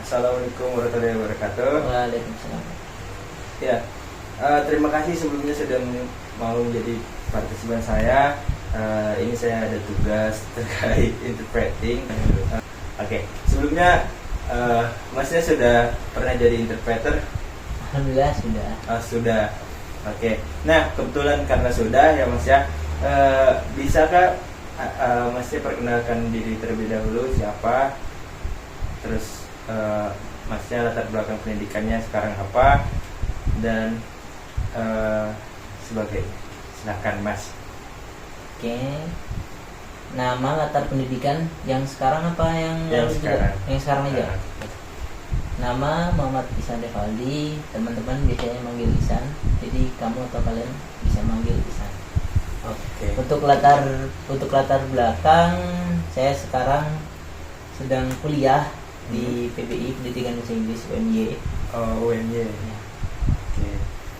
Assalamualaikum warahmatullahi wabarakatuh. Waalaikumsalam. Ya, terima kasih sebelumnya sudah mau menjadi partisipan saya. Ini saya ada tugas terkait interpreting. Oke, sebelumnya Masnya sudah pernah jadi interpreter? Alhamdulillah sudah. Sudah. Oke. Nah, kebetulan karena sudah ya Mas ya, bisakah Masnya perkenalkan diri terlebih dahulu siapa? Terus Masnya latar belakang pendidikannya sekarang apa dan sebagainya. Silakan Mas. Oke. Nama, latar pendidikan yang sekarang apa yang sekarang? Yang sekarang aja. Nama Muhammad Ihsan Rivaldi. Teman-teman biasanya manggil Ihsan. Jadi kamu atau kalian bisa manggil Ihsan. Oke. Untuk latar belakang, saya sekarang sedang kuliah di PBI, Pendidikan Bahasa Inggris, UMY. UMY. Ya. Oke.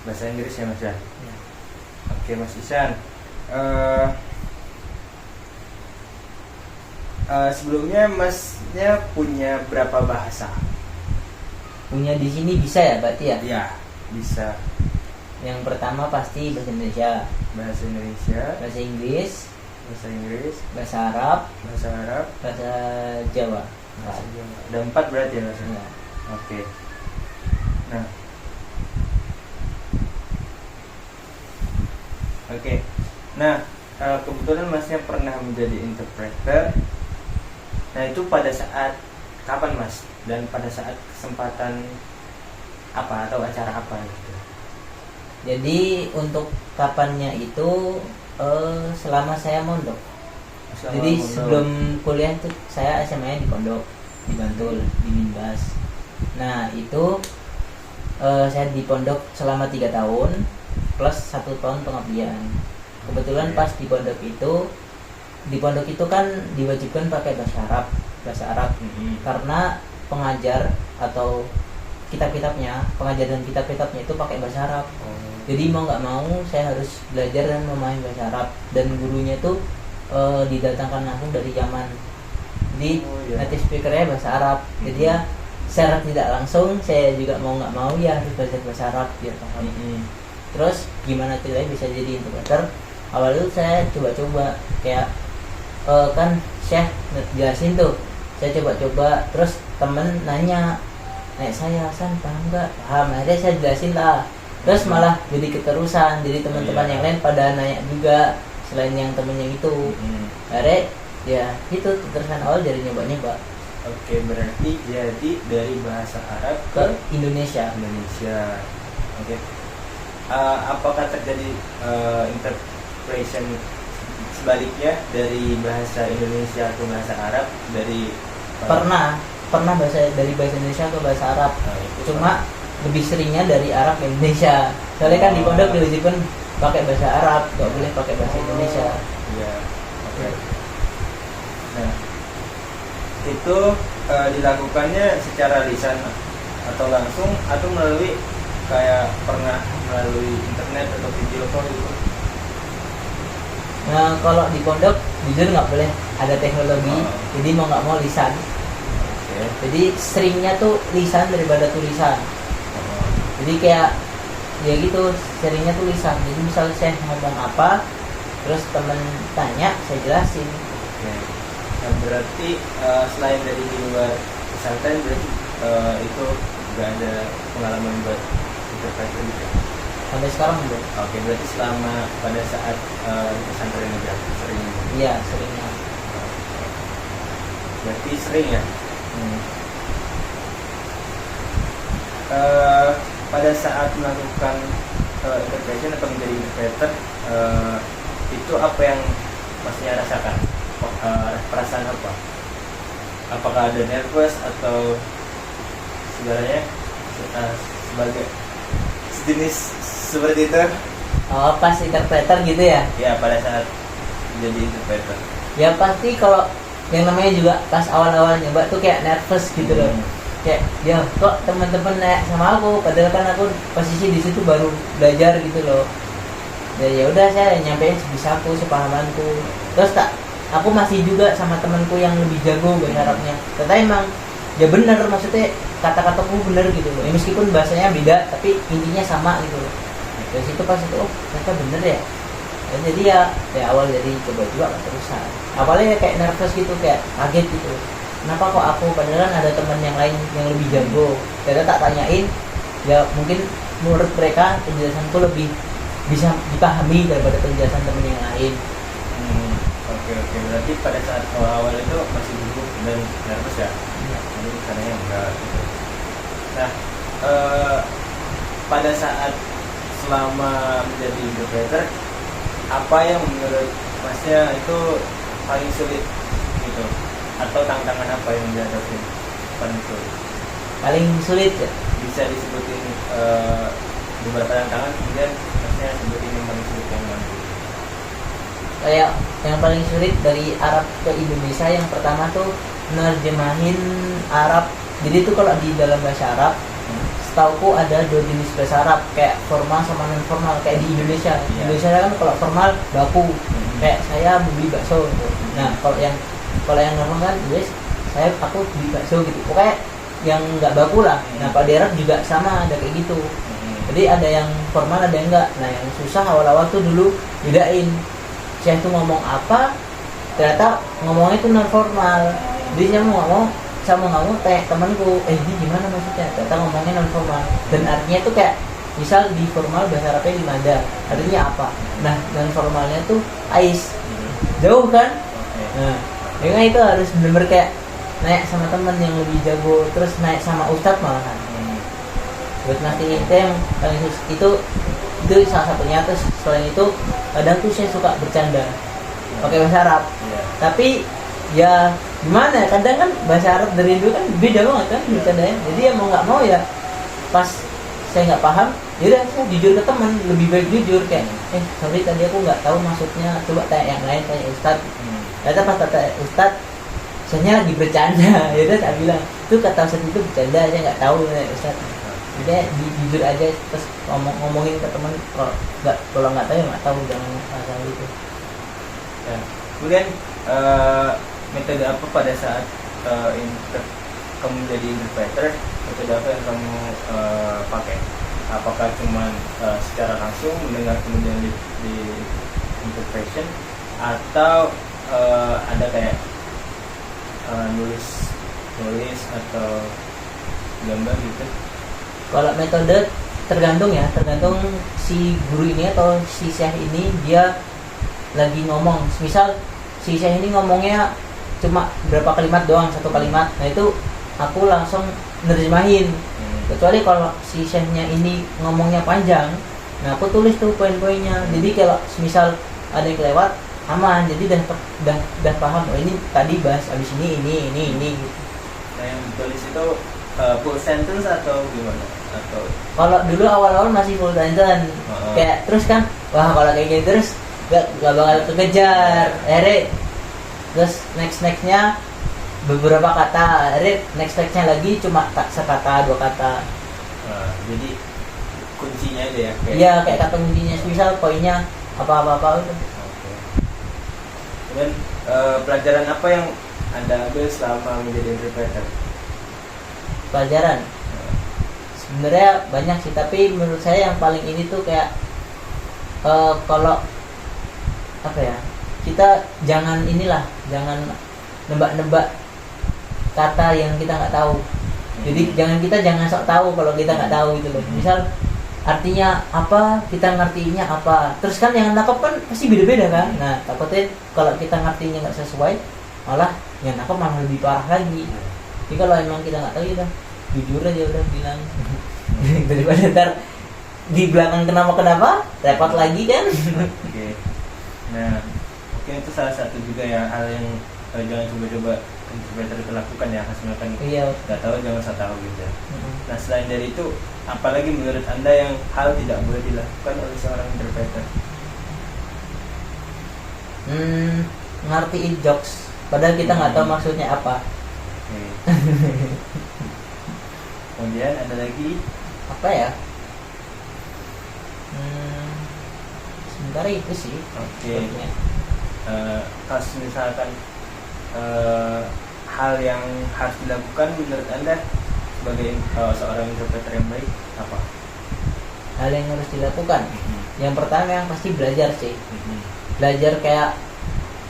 Bahasa Inggris ya Mas ya. Ya. Oke Mas Ihsan. Sebelumnya Masnya punya berapa bahasa? Punya di sini bisa ya, berarti ya? Ya, bisa. Yang pertama pasti bahasa Indonesia, Bahasa Indonesia, bahasa Inggris, bahasa Inggris, bahasa Arab, bahasa Arab, bahasa Jawa. bahasa Jawa. Ada 4 berarti ya Mas? Ya. Oke. Nah. Oke. Nah, kebetulan Masnya pernah menjadi interpreter. Nah, itu pada saat kapan Mas? Dan pada saat kesempatan apa atau acara apa gitu? Jadi untuk kapannya itu selama saya mondok. Jadi mondok. sebelum kuliah itu saya SMA-nya di pondok di Bantul di Minbas. Nah itu saya di pondok selama 3 tahun plus 1 tahun pengabdian. Kebetulan pas di pondok itu kan diwajibkan pakai bahasa Arab karena pengajar atau pengajar dan kitab-kitabnya itu pakai bahasa Arab. Jadi mau nggak mau saya harus belajar dan memahami bahasa Arab, dan gurunya itu didatangkan langsung dari Yaman. Jadi native speakernya bahasa Arab. Jadi ya secara tidak langsung saya juga mau nggak mau ya harus belajar bahasa Arab biar paham. Terus gimana caranya bisa jadi interpreter? Awal itu saya coba-coba kayak kan Syekh jelasin tuh, saya coba-coba, terus temen nanya saya Hasan paham nggak? Paham. Akhirnya saya jelasin lah, terus malah jadi keterusan, jadi teman-teman yang lain pada nanya juga selain yang temennya itu. Akhirnya ya itu keterusan awal dari nyoba-nyoba. Oke, berarti jadi dari bahasa Arab ke Indonesia. Oke. Apakah terjadi interpretation sebaliknya dari bahasa Indonesia ke bahasa Arab dari pernah dari bahasa Indonesia ke bahasa Arab. Cuma lebih seringnya dari Arab ke Indonesia. Soalnya kan di pondok diwajibkan pakai bahasa Arab, nggak boleh pakai bahasa Indonesia. Iya. Oke. Nah, itu dilakukannya secara lisan atau langsung atau melalui kayak pernah melalui internet atau video call gitu? Nah kalau di pondok jujur nggak boleh ada teknologi, jadi mau nggak mau lisan. Jadi seringnya tuh lisan daripada tulisan. Jadi kayak ya gitu, seringnya tulisan. Jadi misal saya ngomong apa, terus temen tanya, saya jelasin. Nah, berarti selain dari di luar pesantren, berarti itu nggak ada pengalaman buat interpreter gitu? Sampai sekarang belum. Oke, berarti selama pada saat pesantren aja sering? Iya, seringnya. Berarti sering ya? Pada saat melakukan interpretation atau menjadi interpreter, itu apa yang Masnya rasakan? Perasaan apa? Apakah ada nervous atau sebenarnya sebagai sejenis seperti itu? Oh, pas interpreter gitu ya? Ya, pada saat menjadi interpreter. Ya pasti kalau yang namanya juga pas awal-awal nyoba tuh kayak nervous gitu loh. Kayak ya kok teman-teman naik sama aku, padahal kan aku posisi di situ baru belajar gitu loh. Ya udah saya nyampein sebisa aku, sepahamanku. Terus tak aku masih juga sama temanku yang lebih jago bahasa Arabnya. Ternyata emang ya benar, maksudnya kata-kataku benar gitu loh. Ya, meskipun bahasanya beda tapi intinya sama gitu loh. Dari situ pas itu oh ternyata bener ya. Dan jadi ya awal jadi coba-coba terusan. Awalnya kayak nervous gitu, kayak kaget gitu. Kenapa kok aku, padahal ada teman yang lain yang lebih jago. Ternyata tak tanyain, ya mungkin menurut mereka penjelasanku lebih bisa dipahami daripada penjelasan teman yang lain. Oke, berarti pada saat awal-awal itu masih gugup dan nervous ya? Jadi caranya enggak gitu. Nah, pada saat selama menjadi interpreter, apa yang menurut Masnya itu paling sulit gitu? Atau tantangan apa yang dihadapi paling sulit? Paling sulit ya? Bisa disebutin beberapa tantangan, kemudian Masnya sebutin yang paling sulit yang mana? Kayak yang paling sulit dari Arab ke Indonesia, yang pertama tuh nerjemahin Arab. Jadi tuh kalau di dalam bahasa Arab, setauku ada 2 jenis bahasa Arab, kayak formal sama non formal. Kayak di Indonesia, Indonesia kan kalau formal baku, kayak saya beli bakso gitu. Nah kalau yang normal kan guys, aku beli bakso gitu, pokoknya yang nggak baku lah. Nah kalau di Arab juga sama, ada kayak gitu. Jadi ada yang formal, ada yang enggak. Nah yang susah awal-awal tuh dulu bedain saya tuh ngomong apa, ternyata ngomongnya tuh non formal. Jadi saya mau ngomong teh temanku, ini gimana maksudnya, ternyata ngomongnya non formal. Dan artinya tuh kayak misal di formal bahasa Arabnya limada, artinya apa. Nah non formalnya tuh ais, jauh kan. Nah dengan itu harus bener-bener kayak naik sama teman yang lebih jago, terus naik sama ustadz malahan buat ngerti itu yang paling itu salah satunya. Terus selain itu kadang tuh saya suka bercanda pakai bahasa Arab, tapi ya gimana, kadang kan bahasa Arab dari dulu kan beda banget kan bercandanya. Jadi ya mau nggak mau ya pas saya nggak paham, yaudah saya jujur ke teman, lebih baik jujur kayak sorry tadi aku nggak tahu maksudnya, coba tanya yang lain, tanya ustadz. Ternyata pas tanya ustadz, saya lagi bercanda. Yaudah tak bilang itu kata ustadz itu bercanda, saya nggak tahu ya ustadz. Jadi jujur aja, terus ngomongin ke teman, kalau nggak tahu ya nggak tahu, jangan masalah itu. Ya. Kemudian metode apa pada saat kamu menjadi interpreter, metode apa yang kamu pakai? Apakah cuma secara langsung mendengar kemudian di interpretation, atau ada kayak nulis atau gambar gitu? Kalau metode tergantung si guru ini atau si syekh ini dia lagi ngomong. Misal si syekh ini ngomongnya cuma berapa kalimat doang, 1 kalimat, nah itu aku langsung nerjemahin. Kecuali kalau si syekhnya ini ngomongnya panjang, nah aku tulis tuh poin-poinnya. Jadi kalau misal ada yang kelewat aman, jadi dah paham, oh ini tadi bahas abis ini gitu. Nah yang ditulis itu full sentence atau gimana? Atau kalau dulu awal-awal masih full sentence, kayak terus kan, wah kalau kayak gini terus gak bakal kekejar. Terus nextnya beberapa kata, nextnya lagi cuma sekata 2 kata. Jadi kuncinya aja ya? Iya kayak kata kuncinya, misal poinnya apa gitu. Dan pelajaran apa yang Anda ambil selama menjadi interpreter? Pelajaran sebenarnya banyak sih, tapi menurut saya yang paling ini tuh kayak kalau apa ya, kita jangan nebak-nebak kata yang kita nggak tahu. Jadi jangan sok tahu kalau kita nggak tahu gitu loh. Misal artinya apa, kita ngertinya apa, terus kan yang nangkep kan pasti beda-beda kan. Nah takutnya kalau kita ngertinya nggak sesuai, malah yang nangkep malah lebih parah lagi. Jadi kalau emang kita nggak tahu, ya jujur aja udah bilang daripada ntar di belakang kenapa repot lagi kan. Oke. Nah mungkin itu salah satu juga ya hal yang jangan coba-coba interpreter itu lakukan ya, misalkan nggak tahu jangan usah tahu gitu. Nah selain dari itu, apalagi menurut Anda yang hal tidak boleh dilakukan oleh seorang interpreter? Ngertiin jokes padahal kita nggak tahu maksudnya apa. Kemudian ada lagi apa ya, sebentar itu sih. Oke. Kalau misalkan hal yang harus dilakukan menurut Anda sebagai seorang interpreter yang baik apa? Hal yang harus dilakukan, yang pertama yang pasti belajar sih. Belajar kayak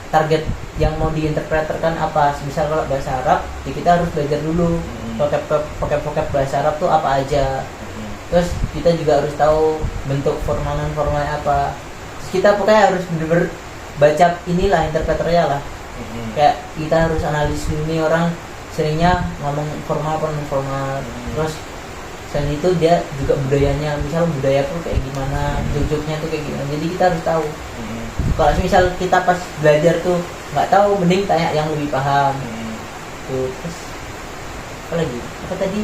target yang mau diinterpreterkan apa. Misal kalau bahasa Arab ya kita harus belajar dulu vocab bahasa Arab tuh apa aja. Terus kita juga harus tahu bentuk formalnya apa. Terus kita pokoknya harus bener-bener baca inilah interpreternya lah. Kayak kita harus analisis ini orang seringnya ngomong formal apa non formal. Terus selain itu dia juga budayanya, misal budaya tuh kayak gimana, joknya tuh kayak gimana. Jadi kita harus tahu. Kalau misal kita pas belajar tuh nggak tahu, mending tanya yang lebih paham. Tuh, terus apa lagi? Apa tadi?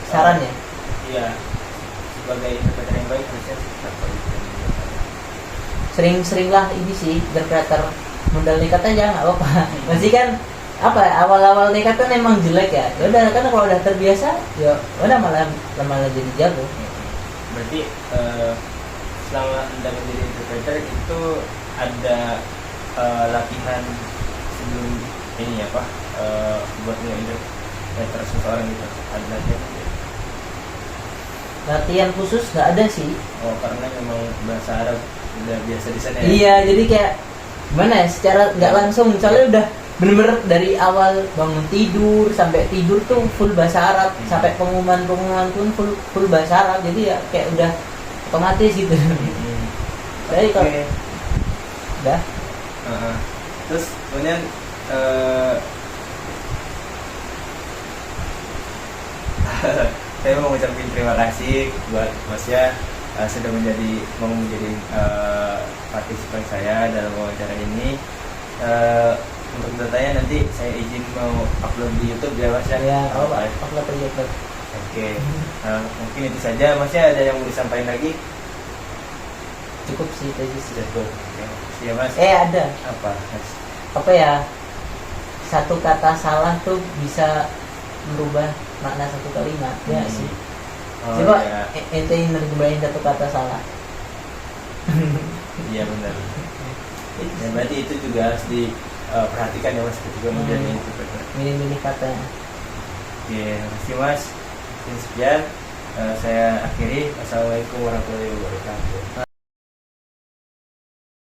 Saran ya? Iya. Sebagai interpreter yang baik harusnya apa itu? Sering-seringlah ini sih interpreter modal nekat aja nggak apa-apa. Masih kan apa ya, awal-awal nekat kan emang jelek ya. Ya udah kan kalau udah terbiasa ya udah malah jadi jago. Berarti selama Anda menjadi interpreter itu ada latihan sebelum ini apa buat nge-interpreter seseorang gitu, ada latihan? Latihan khusus nggak ada sih. Oh, karena memang bahasa Arab udah biasa di sana ya? Iya, jadi kayak gimana ya, secara nggak langsung misalnya udah bener-bener dari awal bangun tidur sampai tidur tuh full bahasa Arab, sampai pengumuman pun full bahasa Arab, jadi ya kayak udah otomatis gitu. Jadi kalau udah terus kemudian saya mau mengucapkan terima kasih buat Mas ya, sudah mau menjadi partisipan saya dalam wawancara ini. Untuk datanya nanti saya izin mau upload di YouTube ya Mas ya. Ya, upload di YouTube. Oke. Mungkin itu saja Mas ya, ada yang mau disampaikan lagi? Cukup sih tadi sudah. Cukup. Iya Mas. Ada. Apa Mas? Apa ya? Satu kata salah tuh bisa merubah makna satu kalimat ya sih. Coba ya. ente nerjemahin satu kata salah. Iya benar. Ya, berarti itu juga harus diperhatikan ya Mas ketika menjadi interpreter. Milih-milih katanya. Oke, terima kasih Mas. Sekian saya akhiri. Wassalamualaikum warahmatullahi wabarakatuh.